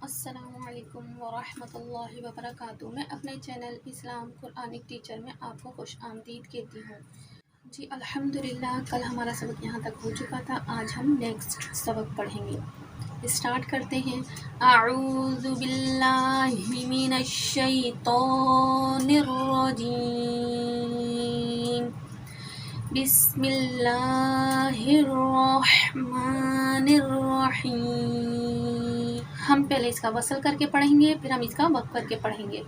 السلام علیکم ورحمۃ اللہ وبرکاتہ۔ میں اپنے چینل اسلام قرآنک ٹیچر میں آپ کو خوش آمدید کہتی ہوں۔ جی الحمدللہ، کل ہمارا سبق یہاں تک ہو چکا تھا۔ آج ہم نیکسٹ سبق پڑھیں گے۔ اسٹارٹ کرتے ہیں۔ اعوذ باللہ من الشیطان الرجیم، بسم اللہ الرحمن الرحیم۔ ہم پہلے اس کا وصل کر کے پڑھیں گے، پھر ہم اس کا وقف کر کے پڑھیں گے۔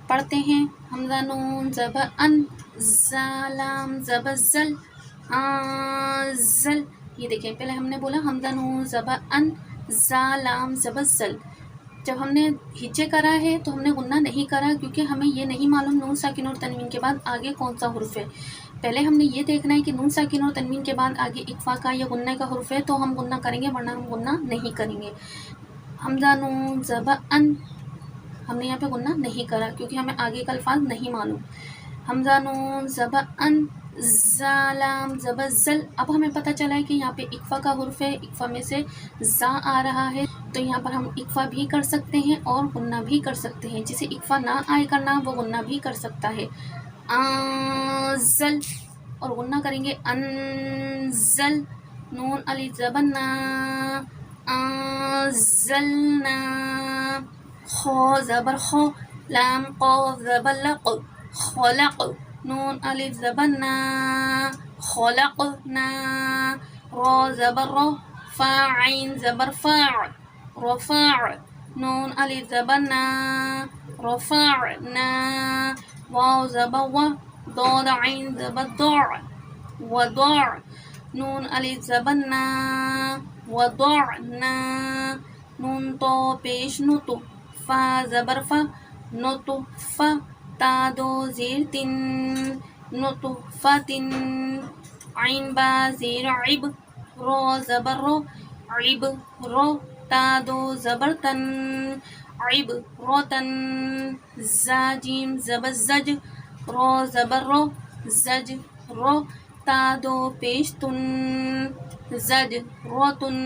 پڑھتے ہیں۔ حمزہ نون زبر ان، زالام زبر زل، زل۔ یہ دیکھیں، پہلے ہم نے بولا حمزہ نون زبر ان، زالام زبر زل۔ جب ہم نے ہجے کرا ہے تو ہم نے غنہ نہیں کرا، کیونکہ ہمیں یہ نہیں معلوم نون ساکن اور تنوین کے بعد آگے کون سا حرف ہے۔ پہلے ہم نے یہ دیکھنا ہے کہ نون ساکن اور تنوین کے بعد آگے اکفا کا یا غنہ کا حرف ہے تو ہم غنہ کریں گے، ورنہ ہم غنہ نہیں کریں گے۔ حمزہ نون زبر ان، ہم نے یہاں پہ غنہ نہیں کرا کیونکہ ہمیں آگے کا الفاظ نہیں معلوم۔ حمزہ نون زبر ان، زالام زبر زل۔ اب ہمیں پتہ چلا ہے کہ یہاں پہ اکفا کا حرف ہے، اکفا میں سے زا آ رہا ہے، تو یہاں پر ہم اکفا بھی کر سکتے ہیں اور غنہ بھی کر سکتے ہیں۔ جسے اکفا نہ آئے کرنا وہ غنہ بھی کر سکتا ہے۔ انزل، اور غنہ کریں گے انزل، نون الف زبر نا، انزلنا۔ خو زبر خو، لام قاف زبر لق، خلق، نون الف زبر نا، خلقنا۔ را زبر رو، فا عین زبر فاع، رفاع، نون الف زبر نا، رفعنا۔ واو زبر و، ضاد عین زبر ضع، وضع، نون الف زبر نا، وضعنا۔ نون تو پیش نتو، فا زبر فا، نطف، تا دو زیر تن، نطفتن۔ عین با زیر عب، رو زبر رو، عب رو، تا دو زبر تن، عب روتن۔ زا جیم زبر زج، رو زبر رو، زج رو، تا دو پیش تن، زج روتن۔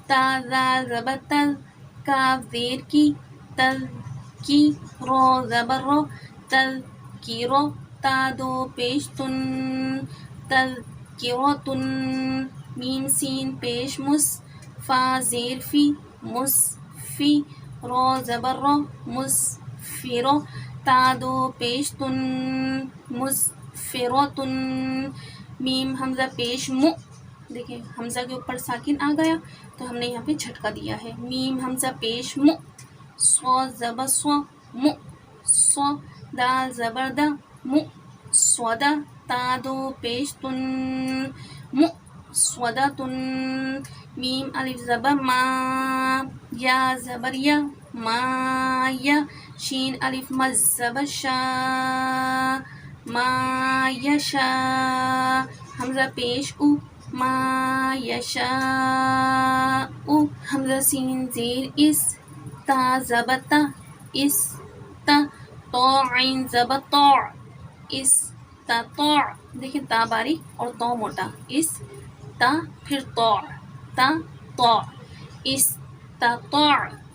تا زا زبر تل، کاف زیر کی، تل کی، رو زبر رو، تل کی رو، تا دو پیش تن، تل کی رو تن۔ میم سین پیش مس، فا زیر فی، مس فی، رو زبر رو، مس فی رو، تا دو پیش تن، مس فیرو تن۔ میم حمزہ پیش مو، دیکھیں حمزہ کے اوپر ساکن آ گیا تو ہم نے یہاں پہ جھٹکا دیا ہے۔ میم حمزہ پیش مو، سو زبر سو، مو سو، دال زبر دا، مو سودا، تا دو پیش تن، مو سودا تن۔ میم الف زبر ما، یا زبر یا، ما یا، شین الف مز زبر شا، ما یشا۔ حمزہ پیش او، ما یشاء، حمزہ سین زیر اس، تا زبر تا، اس تا، تو عین زبر تو، اس تا تو۔ دیکھیں تا باریک اور تو موٹا، اس تا پھر تو، تا تو، اس تا تو،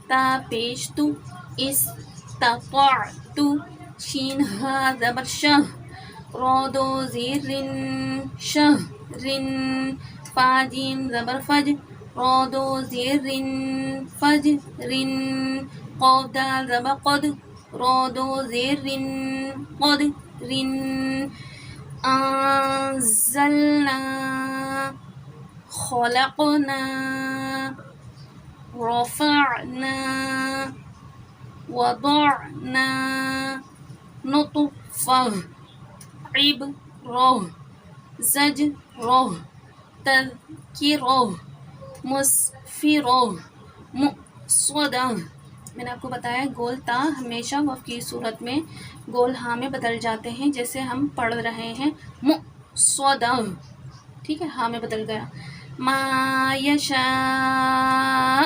تا پیش تو، اس تا تو تو۔ شین ہا زبر شہ، رو دو زیر رن، شہ رن۔ فا جیم زبر فج، رو دو زیر رن، فج رن۔ قاف دال زبر قد، رو دو زیر رن، قد رن۔ انزلنا، خلقنا، رفعنا، وضعنا، نطفہ، عب رو، زج رو، تذکرو، مسفرو، مؤصدہ۔ میں نے آپ کو بتایا گول تا ہمیشہ وقف کی صورت میں گول ہاں میں بدل جاتے ہیں، جیسے ہم پڑھ رہے ہیں مؤصدہ، ٹھیک ہے، ہاں میں بدل گیا۔ ما یشاء،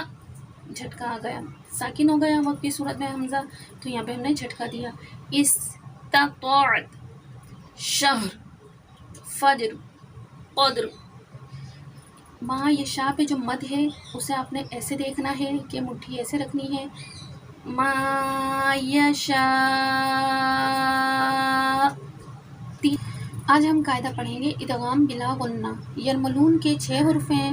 جھٹکا آ گیا، ساکن ہو گیا وقف کی صورت میں حمزہ، تو یہاں پہ ہم نے جھٹکا دیا۔ استطاعت، شہر، فجر، قدر۔ ما یشاء پہ جو مد ہے اسے آپ نے ایسے دیکھنا ہے کہ مٹھی ایسے رکھنی ہے، ما یشاء۔ آج ہم قاعدہ پڑھیں گے ادغام بلا غنہ۔ یرملون کے 6 حروف ہیں،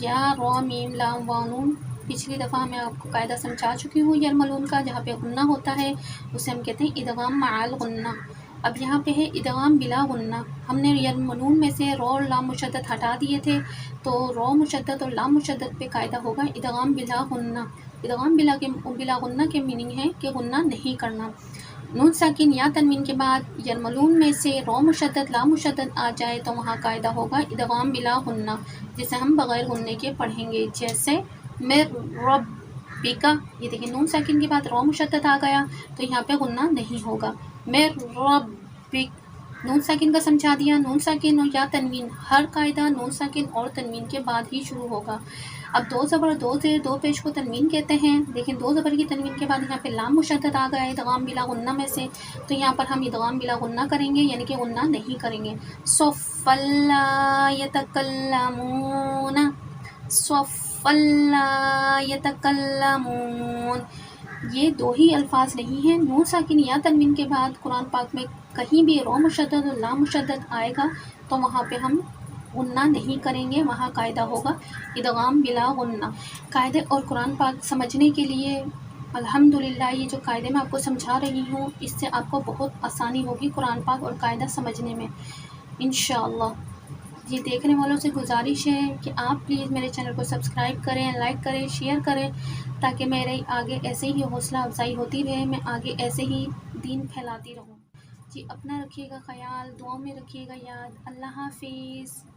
یا، را، میم، لام، واو، نون۔ پچھلی دفعہ میں آپ کو قاعدہ سمجھا چکی ہوں یرملون کا، جہاں پہ غنہ ہوتا ہے اسے ہم کہتے ہیں ادغام مع الغنہ۔ اب یہاں پہ ہے ادغام بلا غنہ۔ ہم نے یرملون میں سے را اور لام مشدد ہٹا دیے تھے، تو را مشدد اور لام مشدد پہ قاعدہ ہوگا ادغام بلا غنہ۔ ادغام بلا غنہ کے میننگ ہے کہ غنہ نہیں کرنا۔ نون ساکن یا تنوین کے بعد یرملون میں سے را مشدد لام مشدد آ جائے تو وہاں قاعدہ ہوگا ادغام بلا غنہ، جسے ہم بغیر غنہ کے پڑھیں گے، جیسے میں ربکا۔ یہ دیکھیں نون ساکن کے بعد را مشدد آ گیا تو یہاں پہ غنہ نہیں ہوگا۔ میں ربک، نون ساکن کا سمجھا دیا۔ نون ساکن یا تنوین، ہر قاعدہ نون ساکن اور تنوین کے بعد ہی شروع ہوگا۔ اب 2 زبر 2 زیر 2 پیش کو تنوین کہتے ہیں۔ دیکھیں 2 زبر کی تنوین کے بعد یہاں پہ لام مشدد آ گیا ہے ادغام بلا غنہ میں سے، تو یہاں پر ہم ادغام بلا غنہ کریں گے، یعنی کہ غنہ نہیں کریں گے۔ صف لا یتکلمون، صف لا یتکلمون۔ یہ 2 ہی الفاظ نہیں ہیں۔ نون ساکن یا تنوین کے بعد قرآن پاک میں کہیں بھی را مشدد اور لام مشدد آئے گا تو وہاں پہ ہم غنہ نہیں کریں گے، وہاں قاعدہ ہوگا ادغام بلا غنہ۔ قاعدے اور قرآن پاک سمجھنے کے لیے الحمدللہ یہ جو قاعدے میں آپ کو سمجھا رہی ہوں اس سے آپ کو بہت آسانی ہوگی قرآن پاک اور قاعدہ سمجھنے میں انشاءاللہ۔ یہ دیکھنے والوں سے گزارش ہے کہ آپ پلیز میرے چینل کو سبسکرائب کریں، لائک کریں، شیئر کریں، تاکہ میرے آگے ایسے ہی حوصلہ افزائی ہوتی رہے، میں آگے ایسے ہی دین پھیلاتی رہوں۔ جی اپنا رکھیے گا خیال، دعاؤں میں رکھیے گا یاد۔ اللہ حافظ۔